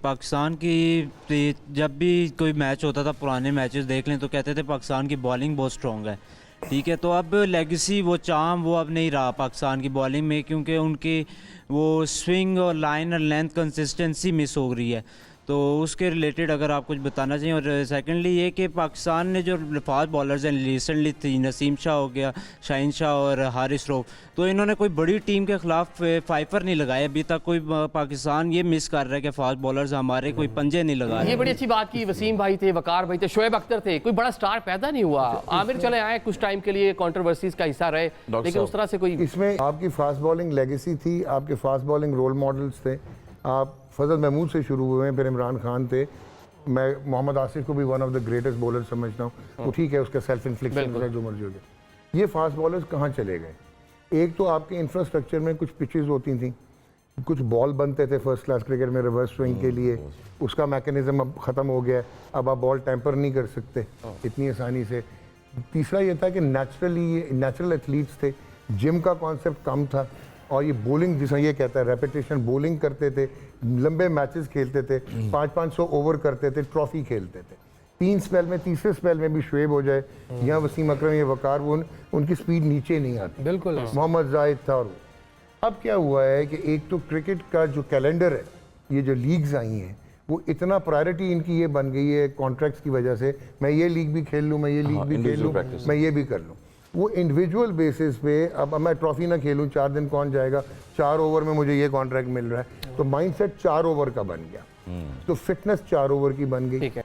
पाकिस्तान की जब भी कोई मैच होता था, पुराने मैचेस देख लें तो कहते थे पाकिस्तान की बॉलिंग बहुत स्ट्रॉन्ग है। ठीक है, तो अब लेगेसी वो चार्म वो अब नहीं रहा पाकिस्तान की बॉलिंग में, क्योंकि उनकी वो स्विंग और लाइन और लेंथ कंसिस्टेंसी मिस हो रही है। तो उसके रिलेटेड अगर आप कुछ बताना चाहिए। और सेकंडली ये कि पाकिस्तान ने जो फास्ट बॉलर्स हैं रिसेंटली थी, नसीम शाह हो गया, शाहीन शाह और हारिस रऊफ, तो इन्होंने कोई बड़ी टीम के खिलाफ फाइफर नहीं लगाए अभी तक। कोई पाकिस्तान ये मिस कर रहा है कि फास्ट बॉलर्स हमारे कोई पंजे नहीं लगा रहे। ये बड़ी अच्छी बात की। वसीम भाई थे, वकार भाई थे, शोएब अख्तर थे, कोई बड़ा स्टार पैदा नहीं हुआ। आमिर चले आए कुछ टाइम के लिए, कंट्रोवर्सीज का हिस्सा रहे, लेकिन उस तरह से कोई इसमें आपकी फास्ट बॉलिंग लेगेसी थी, आपके फास्ट बॉलिंग रोल मॉडल्स थे। आप फजल महमूद से शुरू हुए हैं, फिर इमरान खान थे। मैं मोहम्मद आसिफ को भी one of the greatest bowler समझता हूँ। वो ठीक है, उसका सेल्फ इन्फ्लिक्शन है, जो मर्जी हो गया। ये फास्ट बॉलर्स कहाँ चले गए? एक तो आपके इंफ्रास्ट्रक्चर में कुछ पिचेस होती थी, कुछ बॉल बनते थे फर्स्ट क्लास क्रिकेट में रिवर्स स्विंग के लिए, उसका मैकेनिज्म अब ख़त्म हो गया है। अब आप बॉल टेम्पर नहीं कर सकते इतनी आसानी से। तीसरा ये था कि नेचुरल एथलीट्स थे, जिम का कॉन्सेप्ट कम था, और ये बॉलिंग जिसमें ये कहता है रेपिटेशन बॉलिंग करते थे, लंबे मैचेस खेलते थे, 500-500 ओवर करते थे, ट्रॉफी खेलते थे। 3 स्पेल में, तीसरे स्पेल में भी शुएब हो जाए या वसीम अकरम या वकार, वो उनकी स्पीड नीचे नहीं आती। बिल्कुल मोहम्मद जाहिद था। और अब क्या हुआ है कि एक तो क्रिकेट का जो कैलेंडर है, ये जो लीग्स आई हैं, वो इतना प्रायोरिटी इनकी ये बन गई है कॉन्ट्रैक्ट्स की वजह से, मैं ये लीग भी खेल लूँ, मैं ये लीग भी खेल लूँ, मैं ये भी कर लूँ। वो इंडिविजुअल बेसिस पे अब मैं ट्रॉफी ना खेलूँ, 4 दिन कौन जाएगा, 4 ओवर में मुझे ये कॉन्ट्रैक्ट मिल रहा है, तो माइंडसेट 4 ओवर का बन गया, तो फिटनेस 4 ओवर की बन गई।